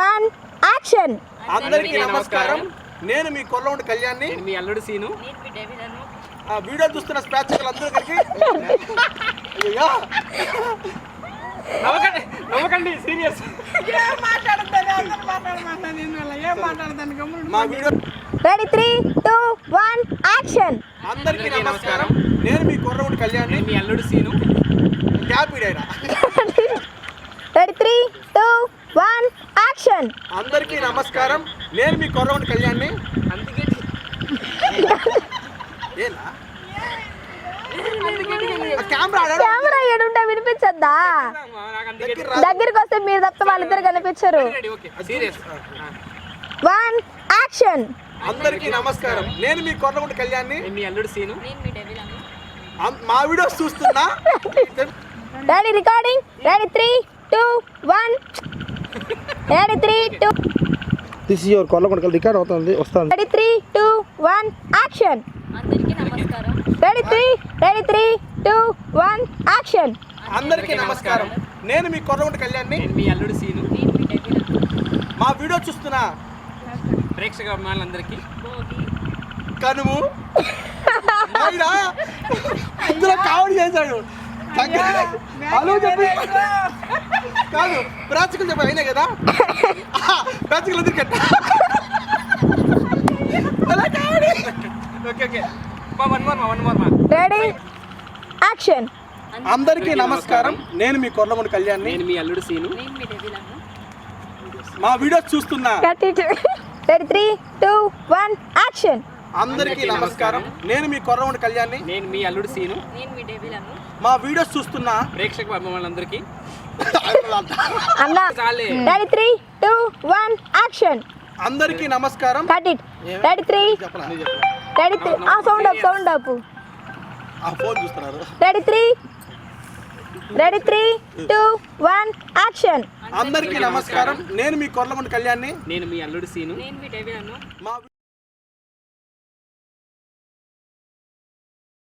1 action. అందరికీ నమస్కారం. నేను మీ కొల్లవుడి కళ్యాణ్ని. మీ అల్లుడు సీను. ఆ వీడియో చూస్తున్న ప్రేక్షకులందరికీ అయ్యో నవ్వకండి సీరియస్. మా వీడియో రెడీ 3 2 1 యాక్షన్. అందరికీ నమస్కారం. నేను మీ కొల్లవుడి కళ్యాణ్ని. మీ అల్లుడు సీను. హ్యాపీ డైరా. Ready 3 2 1 action. అందరికీ నమస్కారం. నేను మీ కొల్లవుడి కళ్యాణ్ని. అందుకే ఏనా కెమెరా ఏడుంటే వినిపించద్దా? దగ్గరికి వస్తే మీరు తప్ప వాళ్ళిద్దరు కనిపించరు. సీరియస్. 1 యాక్షన్. అందరికీ నమస్కారం. నేను మీ కొల్లవుడి కళ్యాణ్ని. మీ అల్లుడు సీను. మా వీడియోస్ చూస్తున్నా. Ready recording. Ready 3 2 1 ready 3 2 this is your Kollavudi record అవుతుంది వస్తుంది. Ready 3 2 1 action. అందరికీ నమస్కారం. Ready 3 2 1 action. అందరికీ నమస్కారం. నేను మీ కొల్లవుడి కళ్యాణ్ని. మీ అల్లుడు సీను. మా వీడియో చూస్తున్నా ప్రేక్షక అభిమానులందరికీ కనుము మైరా ఇందులో కామెడీ చేశాడు. హలో చెప్పి కాదు ప్రేక్షకులు చెప్పి అయినా కదా ప్రేక్షకులు ఎందుకు కట్ట okay okay one more ready action. అందరికీ నమస్కారం. నేను మీ కొల్లవుడి కళ్యాణ్ని. నేను మీ అల్లుడు సీను. నేను మీ డెవిలను. మా వీడియోస్ చూస్తున్నా రెడీ 3 2 1 యాక్షన్. అందరికీ నమస్కారం. నేను మీ కొల్లవుడి కళ్యాణ్ని. నేను మీ అల్లుడు సీను. నేను మీ డెవిలను. మా వీడియోస్ చూస్తున్నా ప్రేక్షక అభిమానులందరికీ అన్న చాలే. Ready 3 2 1 action. అందరికీ నమస్కారం. Cut it. రెడీ 3 చెప్పలా రెడీ 3 ఆ సౌండ్ అప్ ఆ ఫోన్ చూస్తున్నారు. Ready 3 2 1 action. అందరికీ నమస్కారం. నేను మీ కొల్లవుడి కళ్యాణ్ని. నేను మీ అల్లుడు సీను. నేను మీ డెవిలను. మా